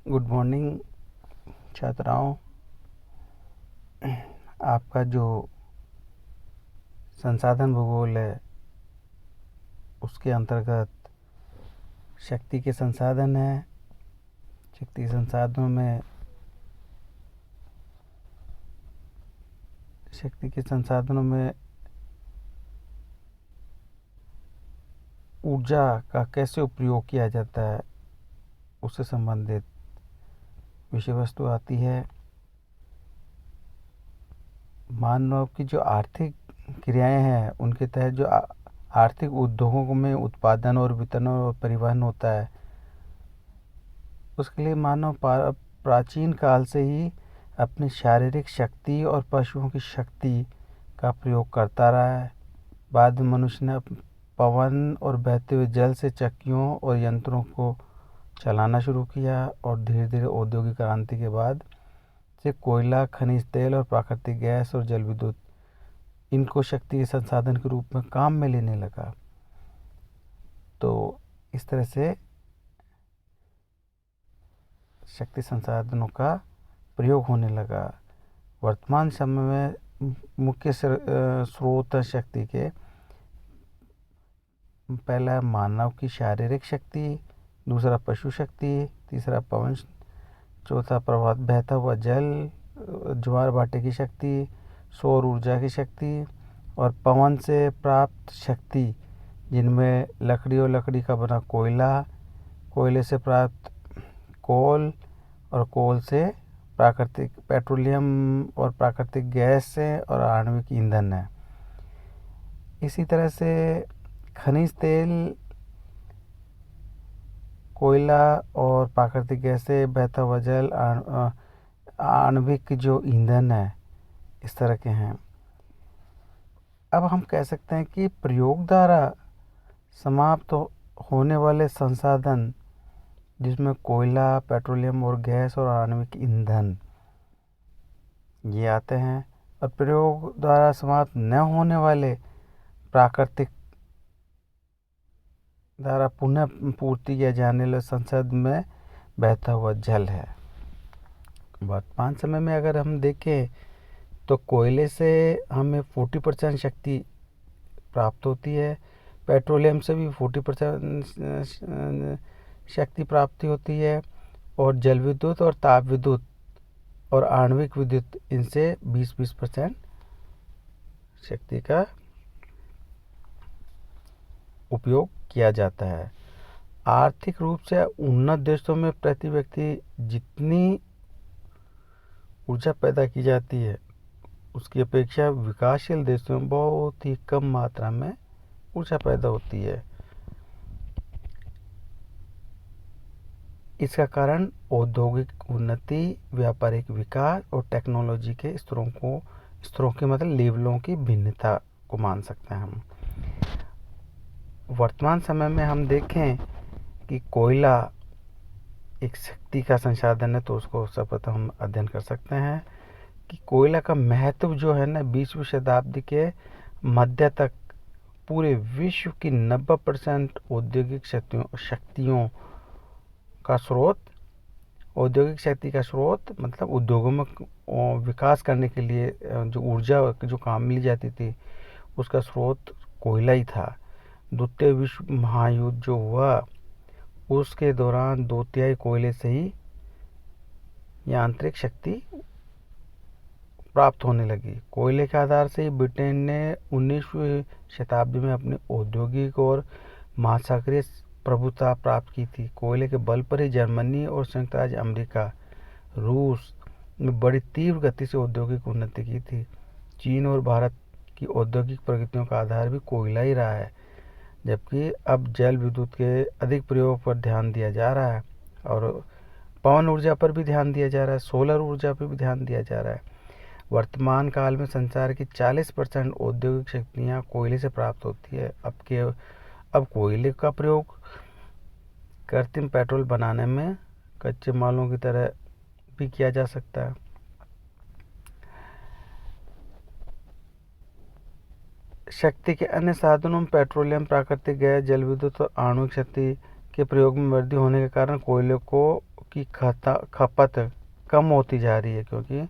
Good morning छात्राओं। आपका जो संसाधन भूगोल है उसके अंतर्गत शक्ति के संसाधन है। शक्ति के संसाधनों में ऊर्जा का कैसे उपयोग किया जाता है उससे संबंधित विषय वस्तु आती है। मानव की जो आर्थिक क्रियाएं हैं उनके तहत जो आर्थिक उद्योगों में उत्पादन और वितरण और परिवहन होता है, उसके लिए मानव प्राचीन काल से ही अपनी शारीरिक शक्ति और पशुओं की शक्ति का प्रयोग करता रहा है। बाद में मनुष्य ने पवन और बहते हुए जल से चक्कियों और यंत्रों को चलाना शुरू किया और धीरे धीरे औद्योगिक क्रांति के बाद से कोयला, खनिज तेल और प्राकृतिक गैस और जल विद्युत इनको शक्ति के संसाधन के रूप में काम में लेने लगा। तो इस तरह से शक्ति संसाधनों का प्रयोग होने लगा। वर्तमान समय में मुख्य स्रोत शक्ति के पहला मानव की शारीरिक शक्ति, दूसरा पशु शक्ति, तीसरा पवन, चौथा प्रभात बहता हुआ जल, ज्वार भाटे की शक्ति, सौर ऊर्जा की शक्ति और पवन से प्राप्त शक्ति जिनमें लकड़ी और लकड़ी का बना कोयला, कोयले से प्राप्त कोल और कोल से प्राकृतिक पेट्रोलियम और प्राकृतिक गैस से और आणविक ईंधन है। इसी तरह से खनिज तेल, कोयला और प्राकृतिक गैस से बहता हुआ जल, आणविक जो ईंधन है, इस तरह के हैं। अब हम कह सकते हैं कि प्रयोग द्वारा समाप्त होने वाले संसाधन जिसमें कोयला, पेट्रोलियम और गैस और आणविक ईंधन ये आते हैं, और प्रयोग द्वारा समाप्त न होने वाले प्राकृतिक द्वारा पुनः पूर्ति किया जाने वाले संसाधन में बहता हुआ जल है। वर्तमान समय में अगर हम देखें तो कोयले से हमें 40% शक्ति प्राप्त होती है, पेट्रोलियम से भी 40% शक्ति प्राप्ति होती है, और जल विद्युत और ताप विद्युत और आणविक विद्युत इनसे 20% शक्ति का उपयोग किया जाता है। आर्थिक रूप से उन्नत देशों में प्रति व्यक्ति जितनी ऊर्जा पैदा की जाती है उसकी अपेक्षा विकासशील देशों में बहुत ही कम मात्रा में ऊर्जा पैदा होती है। इसका कारण औद्योगिक उन्नति, व्यापारिक विकास और टेक्नोलॉजी के स्तरों के मतलब लेवलों की भिन्नता को मान सकते हैं हम। वर्तमान समय में हम देखें कि कोयला एक शक्ति का संसाधन है, तो उसको सर्वप्रथम हम अध्ययन कर सकते हैं कि कोयला का महत्व जो है ना 20वीं शताब्दी के मध्य तक पूरे विश्व की 90% औद्योगिक शक्तियों का स्रोत, औद्योगिक शक्ति का स्रोत मतलब उद्योगों में विकास करने के लिए जो ऊर्जा जो काम मिल जाती थी उसका स्रोत कोयला ही था। द्वितीय विश्व महायुद्ध जो हुआ उसके दौरान 2/3 कोयले से ही यांत्रिक शक्ति प्राप्त होने लगी। कोयले के आधार से ही ब्रिटेन ने 19वीं शताब्दी में अपनी औद्योगिक और महासागरीय प्रभुता प्राप्त की थी। कोयले के बल पर ही जर्मनी और संयुक्त राज्य अमेरिका, रूस में बड़ी तीव्र गति से औद्योगिक उन्नति की थी। चीन और भारत की औद्योगिक प्रगतियों का आधार भी कोयला ही रहा है, जबकि अब जल विद्युत के अधिक प्रयोग पर ध्यान दिया जा रहा है और पवन ऊर्जा पर भी ध्यान दिया जा रहा है, सोलर ऊर्जा पर भी ध्यान दिया जा रहा है। वर्तमान काल में संसार की 40% औद्योगिक शक्तियाँ कोयले से प्राप्त होती है। अब कोयले का प्रयोग कृत्रिम पेट्रोल बनाने में कच्चे मालों की तरह भी किया जा सकता है। शक्ति के अन्य साधनों में पेट्रोलियम, प्राकृतिक गैस, जल विद्युत और आणविक शक्ति के प्रयोग में वृद्धि होने के कारण कोयले की की खपत कम होती जा रही है, क्योंकि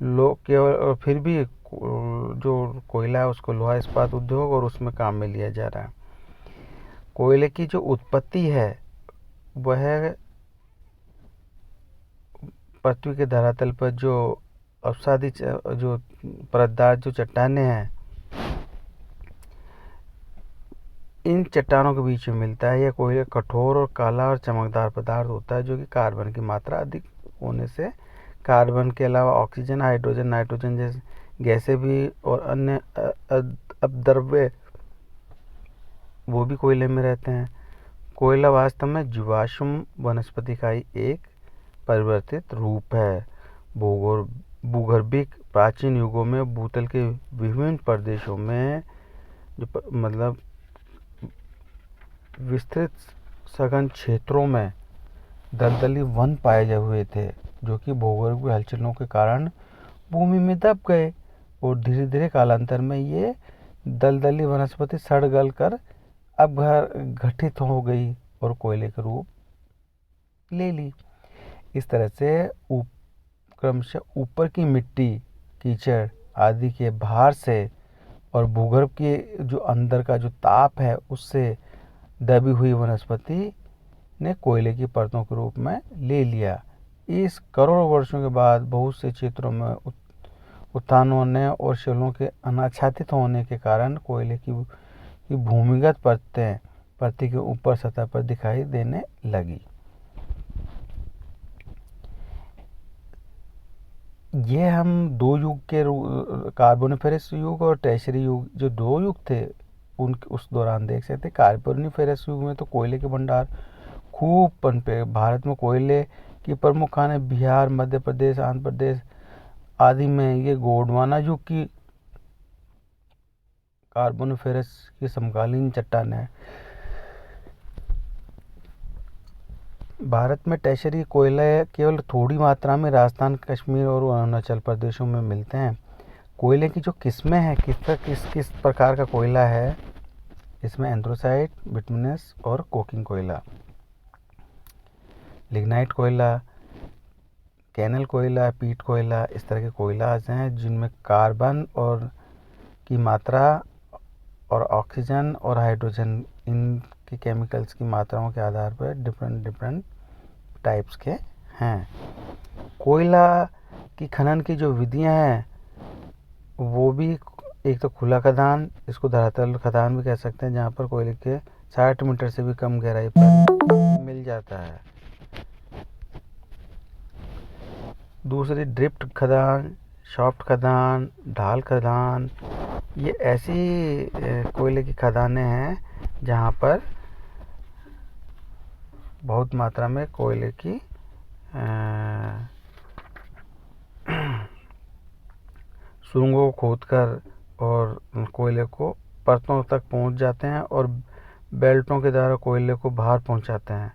लोग केवल, और फिर भी जो कोयला है उसको लोहा इस्पात उद्योग और उसमें काम में लिया जा रहा है। कोयले की जो उत्पत्ति है वह पृथ्वी के धरातल पर जो अवसादी जो परतदार जो चट्टानें हैं, इन चट्टानों के बीच में मिलता है। यह कोयला कठोर और काला और चमकदार पदार्थ होता है, जो कि कार्बन की मात्रा अधिक होने से कार्बन के अलावा ऑक्सीजन, हाइड्रोजन, नाइट्रोजन जैसे गैसें भी और अन्य अपद्रव्य वो भी कोयले में रहते हैं। कोयला वास्तव में जीवाश्म वनस्पति का ही एक परिवर्तित रूप है। भूगर्भिक प्राचीन युगों में भूतल के विभिन्न प्रदेशों में मतलब विस्तृत सघन क्षेत्रों में दलदली वन पाए जा हुए थे, जो कि भूगर्भीय हलचलों के कारण भूमि में दब गए और धीरे धीरे कालांतर में ये दलदली वनस्पति सड़ गल कर अब गठित हो गई और कोयले का रूप ले ली। इस तरह से क्रमशः ऊपर की मिट्टी, कीचड़ आदि के भार से और भूगर्भ के जो अंदर का जो ताप है उससे दबी हुई वनस्पति ने कोयले की परतों के रूप में ले लिया। इस करोड़ों वर्षों के बाद बहुत से क्षेत्रों में उत्थान होने और शिलाओं के अनाच्छादित होने के कारण कोयले की भूमिगत परतें पृथ्वी के ऊपर सतह पर दिखाई देने लगी। ये हम दो युग के कार्बोनिफेरस युग और टर्शियरी युग, जो दो युग थे उस दौरान देख सकते। कार्बोनिफेरस युग में तो कोयले के भंडार खूब पनपे। भारत में कोयले की प्रमुख खानें बिहार, मध्य प्रदेश, आंध्र प्रदेश आदि में ये गोंडवाना युग की कार्बोनिफेरस की समकालीन चट्टानें हैं। भारत में टर्शियरी कोयले केवल थोड़ी मात्रा में राजस्थान, कश्मीर और अरुणाचल प्रदेशों में मिलते हैं। कोयले की जो किस्में हैं, किस प्रकार का कोयला है, इसमें एंथ्रासाइट, बिटुमिनस और कोकिंग कोयला, लिग्नाइट कोयला, कैनल कोयला, पीट कोयला, इस तरह के कोयला हैं जिनमें कार्बन और की मात्रा और ऑक्सीजन और हाइड्रोजन इनके केमिकल्स की मात्राओं के आधार पर डिफरेंट टाइप्स के हैं। कोयला की खनन की जो विधियां हैं वो भी, एक तो खुला खदान, इसको धरातल खदान भी कह सकते हैं, जहाँ पर कोयले के 60 मीटर से भी कम गहराई पर मिल जाता है। दूसरी ड्रिफ्ट खदान, शॉफ्ट खदान, ढाल खदान, ये ऐसी कोयले की खदानें हैं जहाँ पर बहुत मात्रा में कोयले की सुरंगों को खोदकर और कोयले को परतों तक पहुँच जाते हैं और बेल्टों के द्वारा कोयले को बाहर पहुँचाते हैं।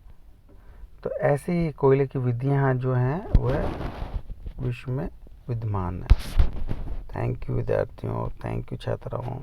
तो ऐसी कोयले की विधियाँ जो हैं वह विश्व में विद्यमान है। थैंक यू विद्यार्थियों, थैंक यू छात्राओं।